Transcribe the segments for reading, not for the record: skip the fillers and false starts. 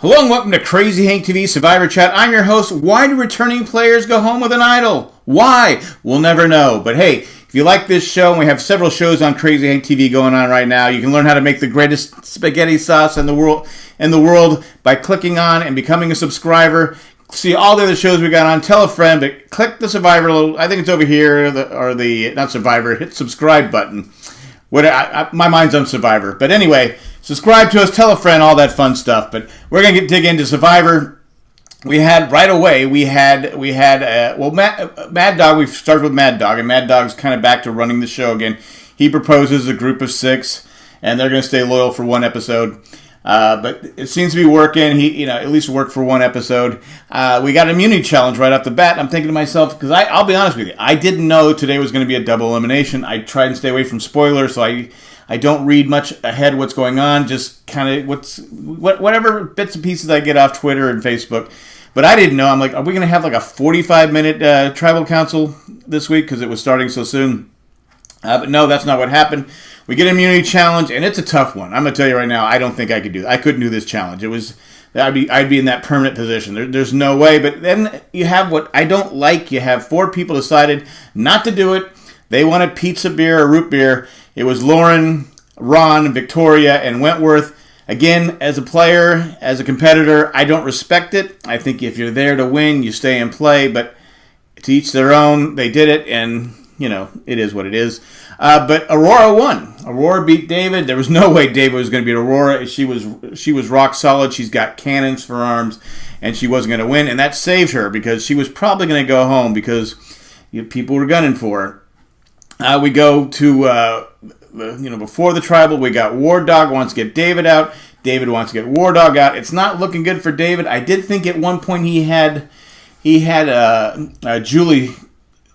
Hello and welcome to Crazy Hank TV Survivor Chat. I'm your host. Why do returning players go home with an idol? Why? We'll never know. But hey, if you like this show, and we have several shows on Crazy Hank TV going on right now, you can learn how to make the greatest spaghetti sauce in the world by clicking on and becoming a subscriber. See all the other shows we got on. Tell a friend, but click the Survivor little. I think it's over here, not Survivor. Hit subscribe button. My mind's on Survivor, but anyway. Subscribe to us, tell a friend, all that fun stuff. But we're gonna dig into Survivor. Mad Dog. We started with Mad Dog, and Mad Dog's kind of back to running the show again. He proposes a group of 6, and they're gonna stay loyal for one episode. But it seems to be working. He, at least worked for one episode. We got an immunity challenge right off the bat. I'm thinking to myself, because I'll be honest with you, I didn't know today was going to be a double elimination. I tried and stay away from spoilers, so I don't read much ahead what's going on, just kind of whatever bits and pieces I get off Twitter and Facebook. But I didn't know. I'm like, are we going to have like a 45-minute tribal council this week because it was starting so soon? But no, that's not what happened. We get an immunity challenge, and it's a tough one. I'm going to tell you right now, I don't think I could do it. I couldn't do this challenge. I'd be in that permanent position. There's no way. But then you have what I don't like. You have 4 people decided not to do it. They wanted pizza beer or root beer. It was Lauren, Ron, Victoria, and Wentworth. Again, as a player, as a competitor, I don't respect it. I think if you're there to win, you stay and play. But to each their own. They did it, and, it is what it is. But Aurora won. Aurora beat David. There was no way David was going to beat Aurora. She was rock solid. She's got cannons for arms, and she wasn't going to win. And that saved her because she was probably going to go home because people were gunning for her. We go to, before the tribal, we got War Dog wants to get David out. David wants to get War Dog out. It's not looking good for David. I did think at one point he had Julie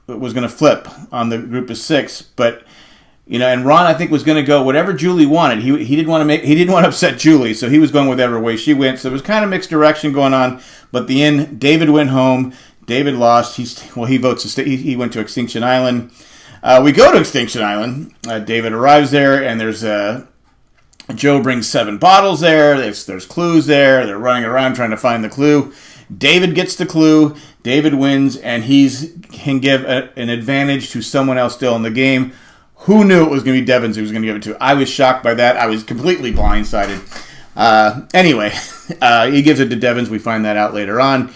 was going to flip on the group of 6, but and Ron I think was going to go whatever Julie wanted. He didn't want to upset Julie, so he was going whatever way she went. So it was kind of mixed direction going on. But at the end, David went home. David lost. He votes to stay. He went to Extinction Island. We go to Extinction Island. David arrives there, and there's Joe brings 7 bottles there. There's clues there. They're running around trying to find the clue. David gets the clue. David wins, and he can give an advantage to someone else still in the game. Who knew it was going to be Devins who was going to give it to? I was shocked by that. I was completely blindsided. Anyway, he gives it to Devins. We find that out later on.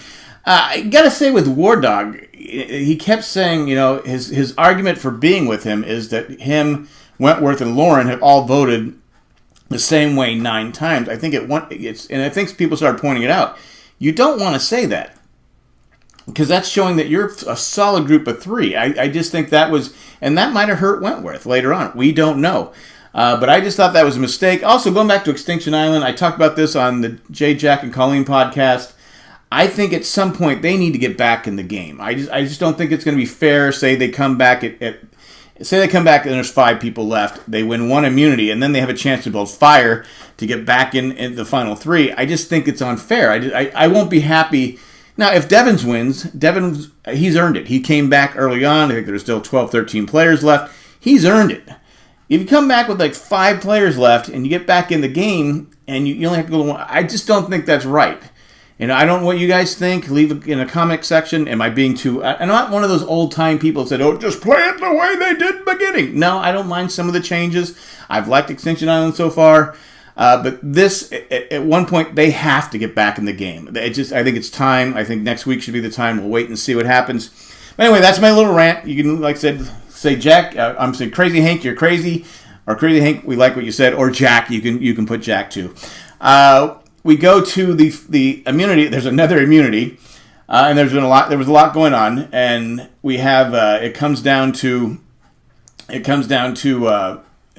I got to say with War Dog, he kept saying, his argument for being with him is that him, Wentworth, and Lauren have all voted the same way 9 times. I think and I think people started pointing it out. You don't want to say that because that's showing that you're a solid group of 3. I just think that was, and that might have hurt Wentworth later on. We don't know. But I just thought that was a mistake. Also, going back to Extinction Island, I talked about this on the Jay, Jack, and Colleen podcast. I think at some point they need to get back in the game. I just don't think it's going to be fair. Say they come back and there's 5 people left. They win 1 immunity, and then they have a chance to build fire to get back in the final 3. I just think it's unfair. I won't be happy. Now, if Devins wins, he's earned it. He came back early on. I think there's still 12, 13 players left. He's earned it. If you come back with like 5 players left and you get back in the game and you only have to go to 1, I just don't think that's right. I don't know what you guys think. Leave it in a comment section. Am I being too... I'm not one of those old-time people that said, just play it the way they did in the beginning. No, I don't mind some of the changes. I've liked Extinction Island so far. But this, at one point, they have to get back in the game. I think it's time. I think next week should be the time. We'll wait and see what happens. But anyway, that's my little rant. You can, like I said, say, Jack, I'm saying, Crazy Hank, you're crazy. Or Crazy Hank, we like what you said. Or Jack, you can put Jack too. We go to the immunity. There's another immunity, and there was a lot going on, and we have it comes down to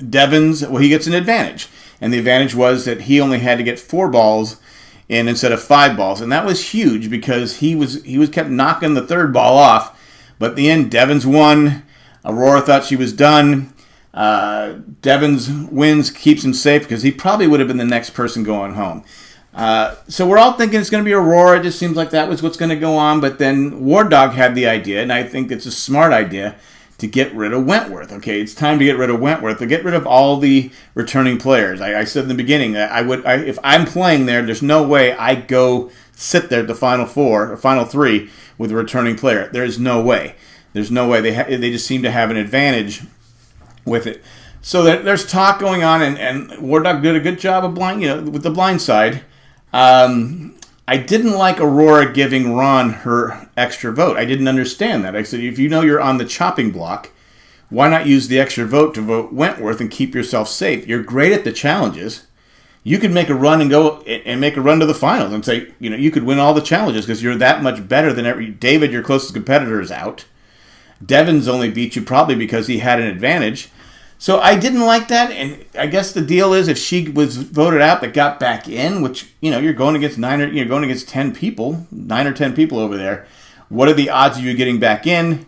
Devins. Well, he gets an advantage, and the advantage was that he only had to get 4 balls in instead of 5 balls, and that was huge because he was kept knocking the 3rd ball off. But at the end, Devins won. Aurora thought she was done. Devins wins, keeps him safe because he probably would have been the next person going home. So we're all thinking it's going to be Aurora. It just seems like that was what's going to go on. But then War Dog had the idea, and I think it's a smart idea, to get rid of Wentworth. Okay, it's time to get rid of Wentworth, to get rid of all the returning players. I said in the beginning that if I'm playing there, there's no way I go sit there at the final four or final three with a returning player. There's no way. There's no way. They just seem to have an advantage with it. So there's talk going on, and War Dog did a good job of with the Blindside. I didn't like Aurora giving Ron her extra vote. I didn't understand that. I said, if you know you're on the chopping block, why not use the extra vote to vote Wentworth and keep yourself safe? You're great at the challenges. You could make a run and go and make a run to the finals and say, you could win all the challenges because you're that much better than David, your closest competitor, is out. Devon's only beat you probably because he had an advantage. So I didn't like that, and I guess the deal is if she was voted out but got back in, which, you're going against 10 people, 9 or 10 people over there, what are the odds of you getting back in,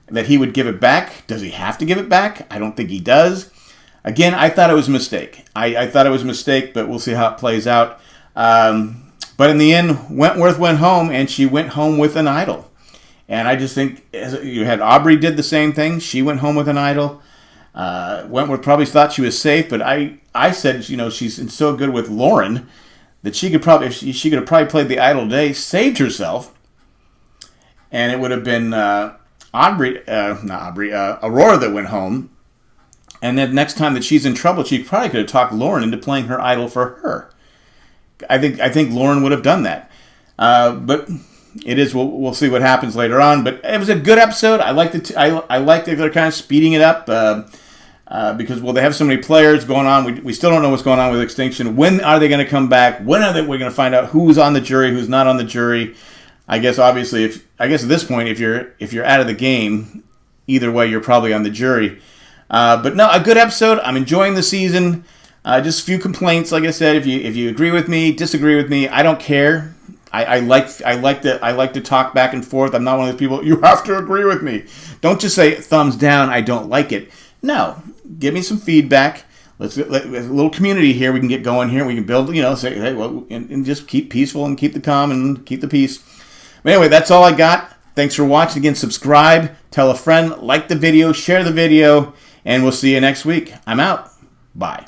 that he would give it back? Does he have to give it back? I don't think he does. Again, I thought it was a mistake. I thought it was a mistake, but we'll see how it plays out. But in the end, Wentworth went home, and she went home with an idol. And I just think you had Aubrey did the same thing. She went home with an idol. Wentworth probably thought she was safe, but I said, she's so good with Lauren that she could have probably played the idol today, saved herself, and it would have been Aurora that went home. And then next time that she's in trouble, she probably could have talked Lauren into playing her idol for her. I think Lauren would have done that, but. It is. We'll see what happens later on. But it was a good episode. I liked it. I liked that they're kind of speeding it up because they have so many players going on. We still don't know what's going on with Extinction. When are they going to come back? When are we're going to find out who's on the jury, who's not on the jury? I guess obviously, at this point, if you're out of the game, either way, you're probably on the jury. But no, a good episode. I'm enjoying the season. Just a few complaints, like I said. If you agree with me, disagree with me, I don't care. I like to talk back and forth. I'm not one of those people, you have to agree with me. Don't just say thumbs down, I don't like it. No, give me some feedback. Let's a little community here. We can get going here. We can build, say, hey, and just keep peaceful and keep the calm and keep the peace. But anyway, that's all I got. Thanks for watching. Again, subscribe, tell a friend, like the video, share the video, and we'll see you next week. I'm out. Bye.